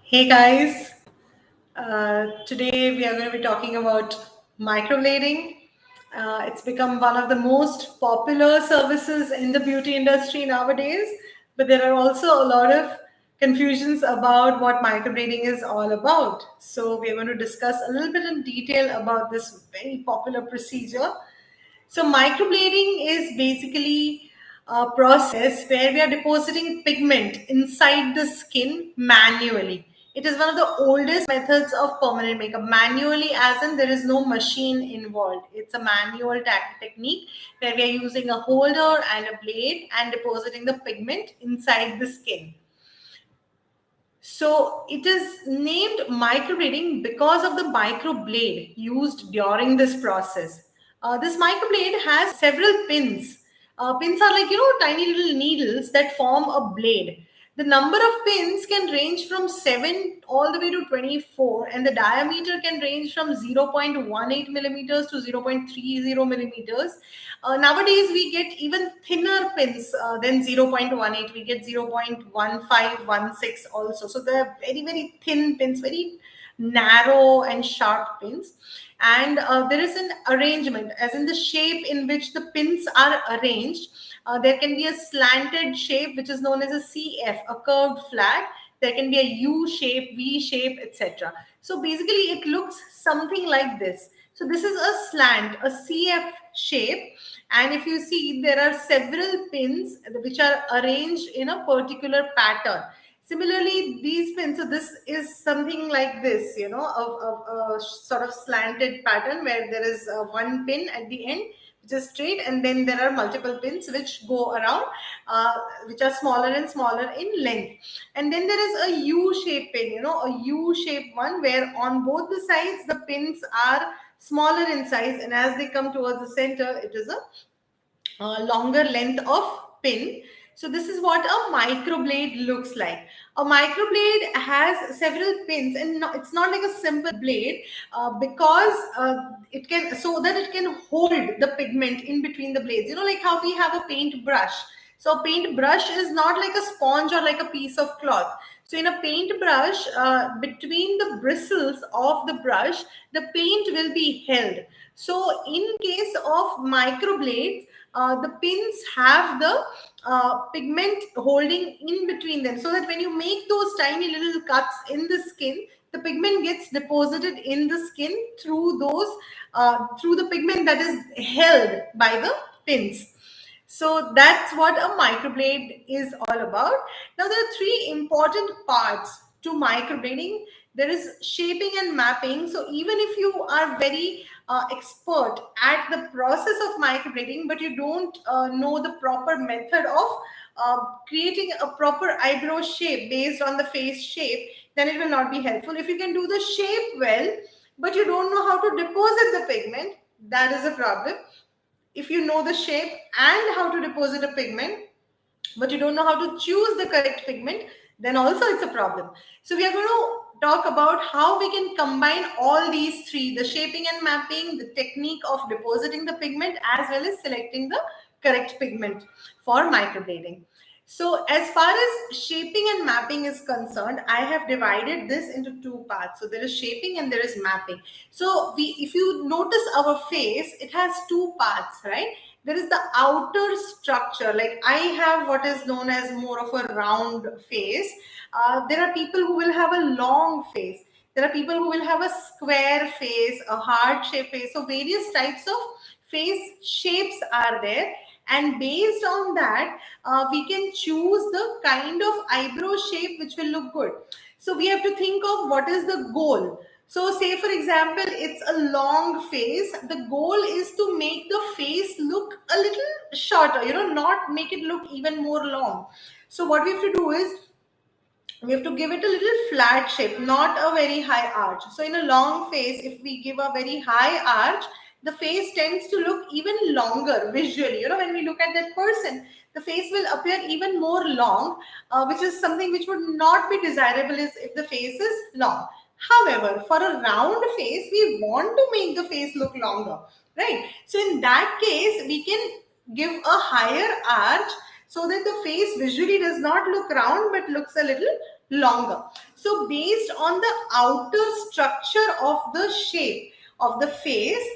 Hey guys, today we are going to be talking about microblading. It's become one of the most popular services in the beauty industry nowadays, but there are also a lot of confusions about what microblading is all about. So we're going to discuss a little bit in detail about this very popular procedure. So microblading is basically a process where we are depositing pigment inside the skin manually. It is one of the oldest methods of permanent makeup. Manually, as in there is no machine involved. It's a manual technique where we are using a holder and a blade and depositing the pigment inside the skin. So it is named microblading because of the microblade used during this process. This microblade has several pins. Pins are like, tiny little needles that form a blade. The number of pins can range from 7 all the way to 24, and the diameter can range from 0.18 millimeters to 0.30 millimeters. Nowadays, we get even thinner pins than 0.18. We get 0.1516 also. So they're very, very thin pins, very narrow and sharp pins. And there is an arrangement, as in the shape in which the pins are arranged. There can be a slanted shape, which is known as a CF, a curved flag. There can be a U shape, V shape, etc. So basically, it looks something like this. So this is a slant, a CF shape. And if you see, there are several pins which are arranged in a particular pattern. Similarly, these pins, so this is something like this, a sort of slanted pattern where there is one pin at the end, which is straight, and then there are multiple pins which go around, which are smaller and smaller in length. And then there is a U-shaped pin, a U-shaped one where on both the sides the pins are smaller in size, and as they come towards the center, it is a longer length of pin. So this is what a microblade looks like. A microblade has several pins, and it's not like a simple blade because it can, so that it can hold the pigment in between the blades. Like how we have a paintbrush. So a paintbrush is not like a sponge or like a piece of cloth. So in a paintbrush, between the bristles of the brush, the paint will be held. So in case of microblades, the pins have the pigment holding in between them, so that when you make those tiny little cuts in the skin, the pigment gets deposited in the skin through through the pigment that is held by the pins. So that's what a microblade is all about. Now, there are three important parts to microblading. There is shaping and mapping. So even if you are very expert at the process of microblading, but you don't know the proper method of creating a proper eyebrow shape based on the face shape, then it will not be helpful. If you can do the shape well, but you don't know how to deposit the pigment, that is a problem. If you know the shape and how to deposit a pigment, but you don't know how to choose the correct pigment, then also it's a problem. So we are going to talk about how we can combine all these three: the shaping and mapping, the technique of depositing the pigment, as well as selecting the correct pigment for microblading. So as far as shaping and mapping is concerned, I have divided this into two parts. So there is shaping and there is mapping. So if you notice our face, it has two parts, right? There is the outer structure. Like I have what is known as more of a round face. There are people who will have a long face. There are people who will have a square face, a heart shaped face. So various types of face shapes are there, and based on that we can choose the kind of eyebrow shape which will look good. So we have to think of what is the goal. So say for example, it's a long face. The goal is to make the face look a little shorter, not make it look even more long. So what we have to do is we have to give it a little flat shape, not a very high arch. So in a long face, if we give a very high arch, the face tends to look even longer visually. When we look at that person, the face will appear even more long, which is something which would not be desirable is if the face is long. However, for a round face, we want to make the face look longer, right? So in that case, we can give a higher arch so that the face visually does not look round but looks a little longer. So based on the outer structure of the shape of the face,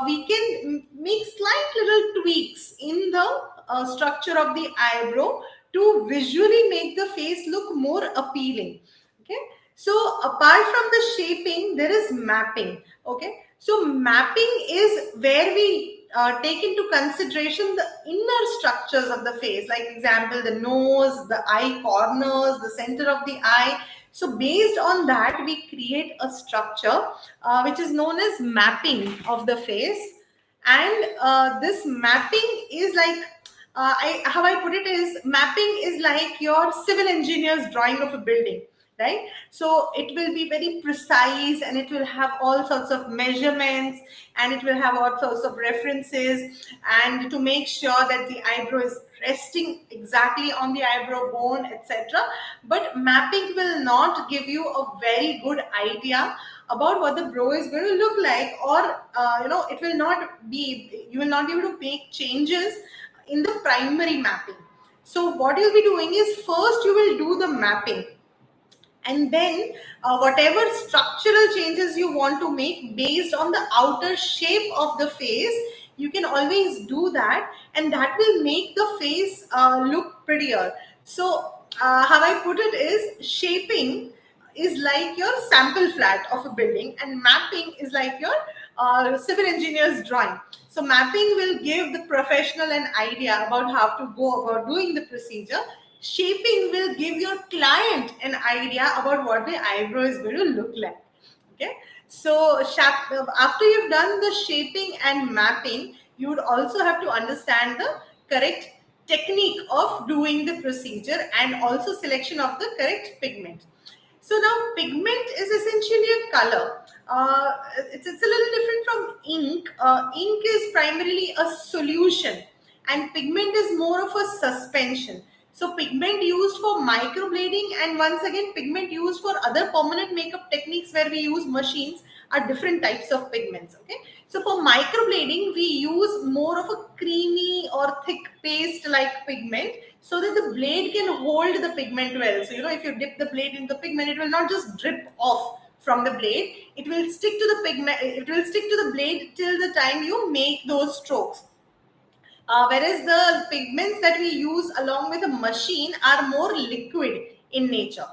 we can make slight little tweaks in the structure of the eyebrow to visually make the face look more appealing. Okay, so apart from the shaping, there is mapping. Okay, so mapping is where we take into consideration the inner structures of the face, like example the nose, the eye corners, the center of the eye. So based on that, we create a structure which is known as mapping of the face. And this mapping is like how I put it is, mapping is like your civil engineer's drawing of a building, right? So it will be very precise, and it will have all sorts of measurements, and it will have all sorts of references, and to make sure that the eyebrow is resting exactly on the eyebrow bone, etc. But mapping will not give you a very good idea about what the brow is going to look like, or it will not be, you will not be able to make changes in the primary mapping. So what you'll be doing is, first you will do the mapping, and then whatever structural changes you want to make based on the outer shape of the face, you can always do that, and that will make the face look prettier. So how I put it is, shaping is like your sample flat of a building, and mapping is like your civil engineer's drawing. So mapping will give the professional an idea about how to go about doing the procedure. Shaping will give your client an idea about what the eyebrow is going to look like. Okay, so after you've done the shaping and mapping, you would also have to understand the correct technique of doing the procedure, and also selection of the correct pigment. So now pigment is essentially a color. It's a little different from ink. Ink is primarily a solution, and pigment is more of a suspension. So pigment used for microblading, and once again pigment used for other permanent makeup techniques where we use machines, are different types of pigments. Okay, so for microblading we use more of a creamy or thick paste like pigment, so that the blade can hold the pigment well. So if you dip the blade in the pigment, it will not just drip off from the blade, it will stick to the pigment, it will stick to the blade till the time you make those strokes. Whereas the pigments that we use along with a machine are more liquid in nature.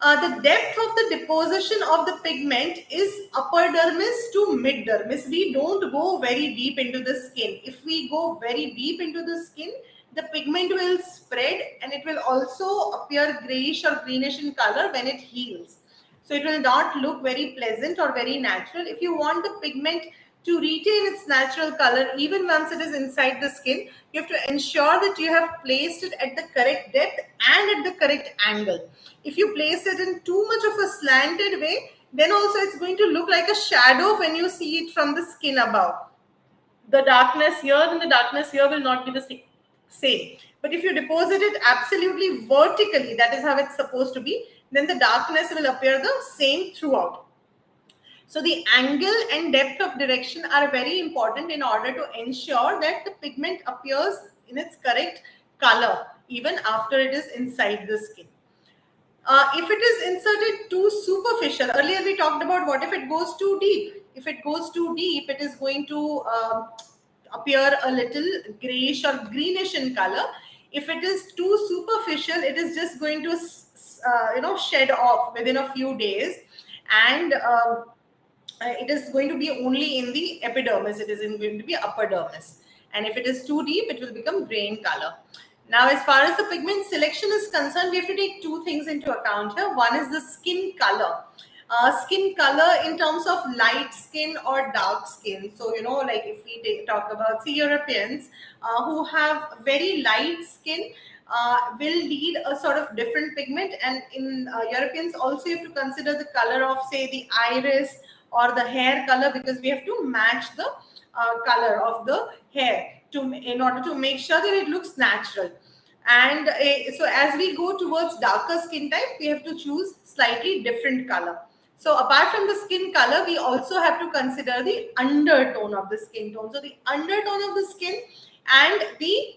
The depth of the deposition of the pigment is upper dermis to mid dermis. We don't go very deep into the skin. If we go very deep into the skin, the pigment will spread, and it will also appear grayish or greenish in color when it heals. So it will not look very pleasant or very natural. If you want the pigment to retain its natural color even once it is inside the skin, you have to ensure that you have placed it at the correct depth and at the correct angle. If you place it in too much of a slanted way, then also it's going to look like a shadow when you see it from the skin above. The darkness here and the darkness here will not be the same. But if you deposit it absolutely vertically, that is how it's supposed to be, then the darkness will appear the same throughout. So the angle and depth of direction are very important in order to ensure that the pigment appears in its correct color even after it is inside the skin. If it is inserted too superficial, earlier we talked about what if it goes too deep. If it goes too deep, it is going to appear a little grayish or greenish in color. If it is too superficial, it is just going to shed off within a few days, and it is going to be only in the epidermis. It is going to be upper dermis, and if it is too deep, it will become gray in color. Now, as far as the pigment selection is concerned, we have to take two things into account here. One is the skin color. Skin color in terms of light skin or dark skin. So, like if we talk about Europeans who have very light skin, will need a sort of different pigment. And in Europeans also, you have to consider the color of, say, the iris or the hair color, because we have to match the color of the hair in order to make sure that it looks natural. And so as we go towards darker skin type, we have to choose slightly different color. So apart from the skin color, we also have to consider the undertone of the skin tone. So the undertone of the skin and the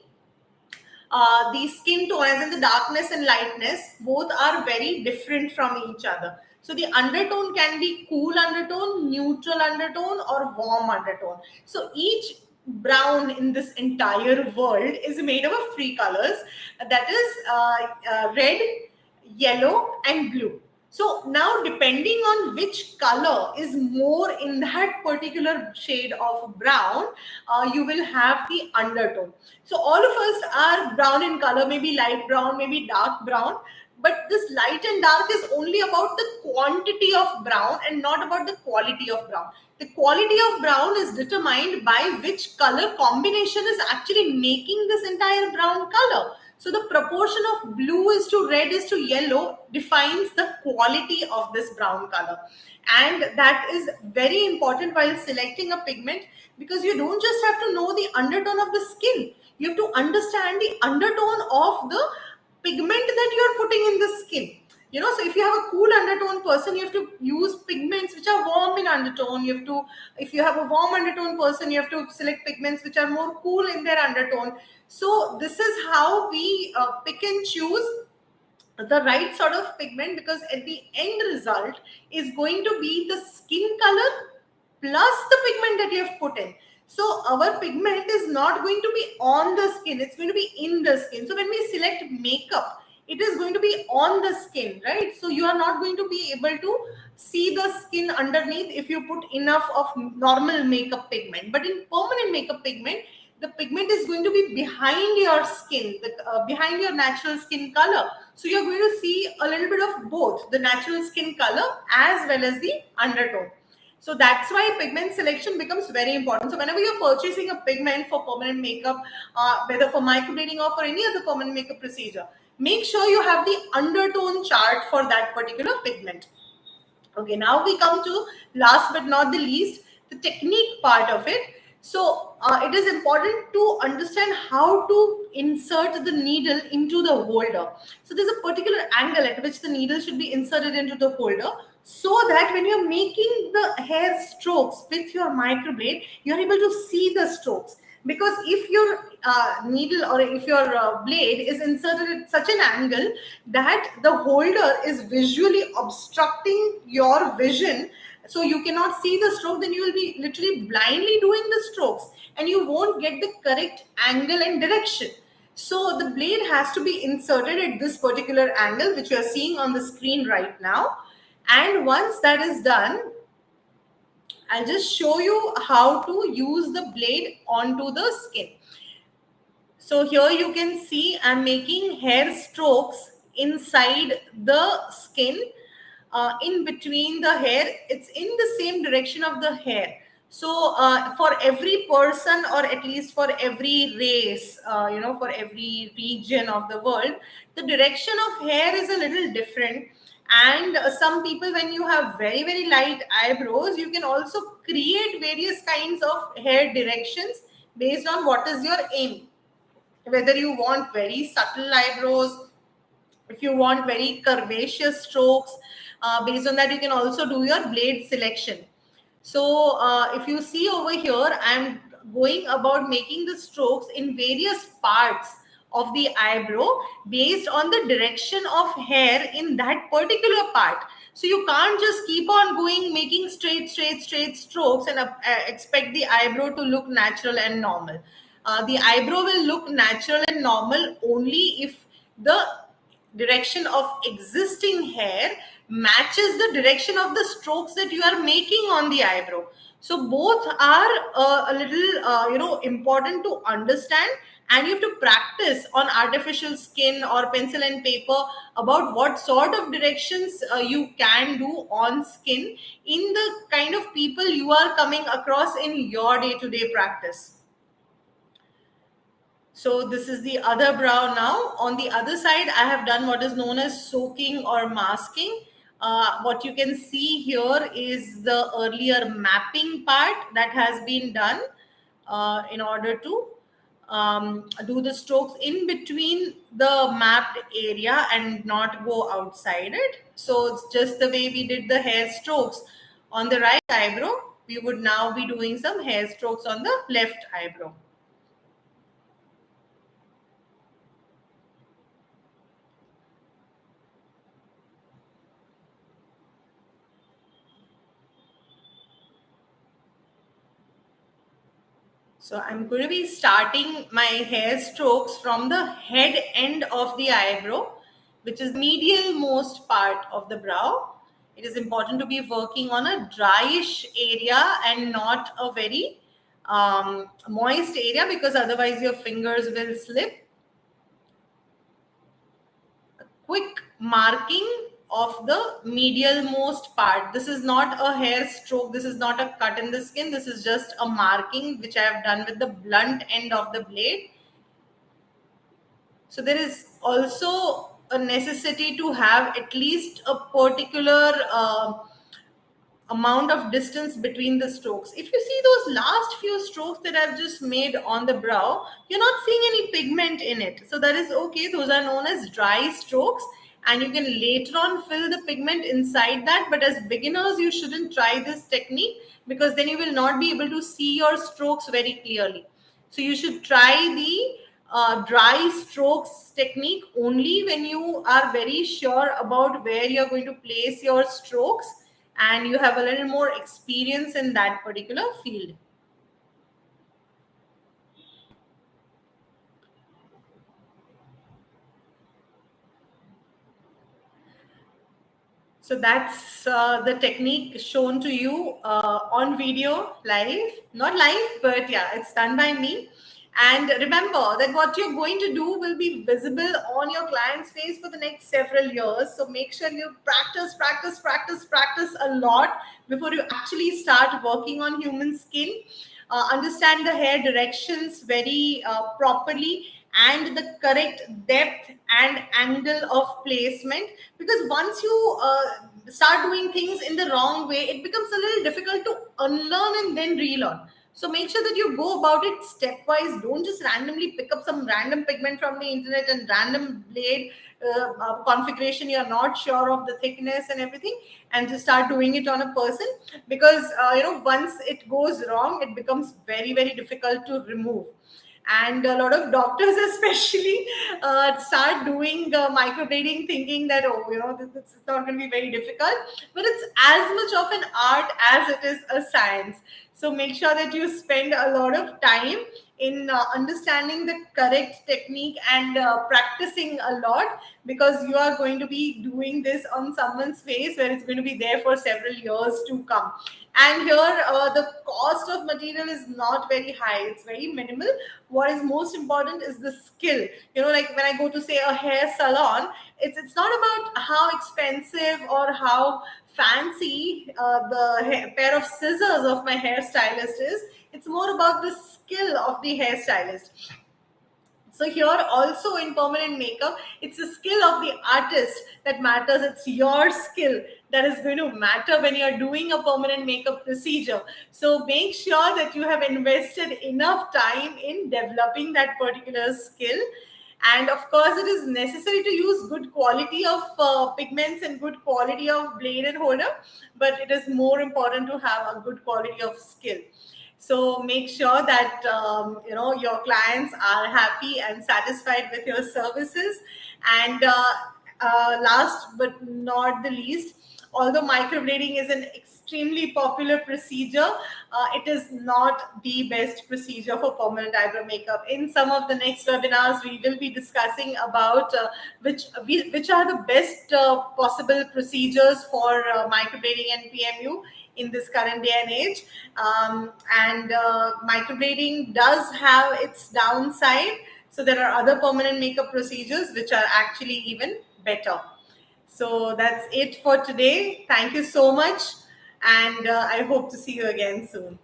the skin tone, as in the darkness and lightness, both are very different from each other. So the undertone can be cool undertone, neutral undertone, or warm undertone. So each brown in this entire world is made up of three colors, that is red, yellow, and blue. So now, depending on which color is more in that particular shade of brown, you will have the undertone. So all of us are brown in color, maybe light brown, maybe dark brown. But this light and dark is only about the quantity of brown and not about the quality of brown. The quality of brown is determined by which color combination is actually making this entire brown color. So the proportion of blue is to red is to yellow defines the quality of this brown color. And that is very important while selecting a pigment, because you don't just have to know the undertone of the skin. You have to understand the undertone of the pigment that you are putting in the skin. So if you have a cool undertone person, you have to use pigments which are warm in undertone. If you have a warm undertone person, you have to select pigments which are more cool in their undertone. So this is how we pick and choose the right sort of pigment, because at the end result is going to be the skin color plus the pigment that you have put in. So our pigment is not going to be on the skin, it's going to be in the skin. So when we select makeup, it is going to be on the skin, right? So you are not going to be able to see the skin underneath if you put enough of normal makeup pigment. But in permanent makeup pigment, the pigment is going to be behind your skin, behind your natural skin color. So you're going to see a little bit of both the natural skin color as well as the undertone. So that's why pigment selection becomes very important. So whenever you're purchasing a pigment for permanent makeup, whether for microblading or for any other permanent makeup procedure, make sure you have the undertone chart for that particular pigment. Okay, now we come to last but not the least, the technique part of it. So it is important to understand how to insert the needle into the holder. So there's a particular angle at which the needle should be inserted into the holder, so that when you're making the hair strokes with your microblade, you're able to see the strokes. Because if your needle or if your blade is inserted at such an angle that the holder is visually obstructing your vision, so you cannot see the stroke, then you will be literally blindly doing the strokes and you won't get the correct angle and direction. So the blade has to be inserted at this particular angle, which you are seeing on the screen right now. And once that is done, I'll just show you how to use the blade onto the skin. So here you can see I'm making hair strokes inside the skin, in between the hair. It's in the same direction of the hair. So for every person, or at least for every race, for every region of the world, the direction of hair is a little different. And some people, when you have very, very light eyebrows, you can also create various kinds of hair directions based on what is your aim. Whether you want very subtle eyebrows, if you want very curvaceous strokes, based on that you can also do your blade selection. So if you see over here, I'm going about making the strokes in various parts of the eyebrow based on the direction of hair in that particular part. So you can't just keep on going making straight strokes and expect the eyebrow to look natural and normal. The eyebrow will look natural and normal only if the direction of existing hair matches the direction of the strokes that you are making on the eyebrow. So both are a little important to understand, and you have to practice on artificial skin or pencil and paper about what sort of directions you can do on skin in the kind of people you are coming across in your day-to-day practice. So this is the other brow now. On the other side, I have done what is known as soaking or masking. What you can see here is the earlier mapping part that has been done in order to do the strokes in between the mapped area and not go outside it. So it's just the way we did the hair strokes on the right eyebrow. We would now be doing some hair strokes on the left eyebrow. So I'm going to be starting my hair strokes from the head end of the eyebrow, which is the medial most part of the brow. It is important to be working on a dryish area and not a very moist area, because otherwise your fingers will slip. Quick marking of the medial most part. This is not a hair stroke. This is not a cut in the skin. This is just a marking which I have done with the blunt end of the blade. So there is also a necessity to have at least a particular amount of distance between the strokes. If you see those last few strokes that I've just made on the brow, you're not seeing any pigment in it. So that is okay. Those are known as dry strokes, and you can later on fill the pigment inside that. But as beginners, you shouldn't try this technique, because then you will not be able to see your strokes very clearly. So you should try the dry strokes technique only when you are very sure about where you're going to place your strokes and you have a little more experience in that particular field. So that's the technique shown to you on video live, not live, but yeah, it's done by me. And remember that what you're going to do will be visible on your client's face for the next several years. So make sure you practice, practice, practice, practice a lot before you actually start working on human skin. Understand the hair directions very properly, and the correct depth and angle of placement, because once you start doing things in the wrong way, it becomes a little difficult to unlearn and then relearn. So make sure that you go about it stepwise. Don't just randomly pick up some random pigment from the internet and random blade configuration you're not sure of the thickness and everything, and just start doing it on a person, because once it goes wrong, it becomes very, very difficult to remove. And a lot of doctors especially start doing microblading thinking that, oh, this is not going to be very difficult, but it's as much of an art as it is a science. So make sure that you spend a lot of time in understanding the correct technique and practicing a lot, because you are going to be doing this on someone's face where it's going to be there for several years to come. And here the cost of material is not very high, it's very minimal. What is most important is the skill. Like when I go to say a hair salon, it's not about how expensive or how fancy the pair of scissors of my hairstylist is. It's more about the skill of the hairstylist. So here also in permanent makeup, it's the skill of the artist that matters. It's your skill that is going to matter when you're doing a permanent makeup procedure. So make sure that you have invested enough time in developing that particular skill. And of course, it is necessary to use good quality of pigments and good quality of blade and holder, but it is more important to have a good quality of skill. So make sure that your clients are happy and satisfied with your services. And last but not the least, although microblading is an extremely popular procedure, it is not the best procedure for permanent eyebrow makeup. In some of the next webinars, we will be discussing about which are the best possible procedures for microblading and PMU in this current day and age. And microblading does have its downside. So there are other permanent makeup procedures which are actually even better. So that's it for today. Thank you so much. And I hope to see you again soon.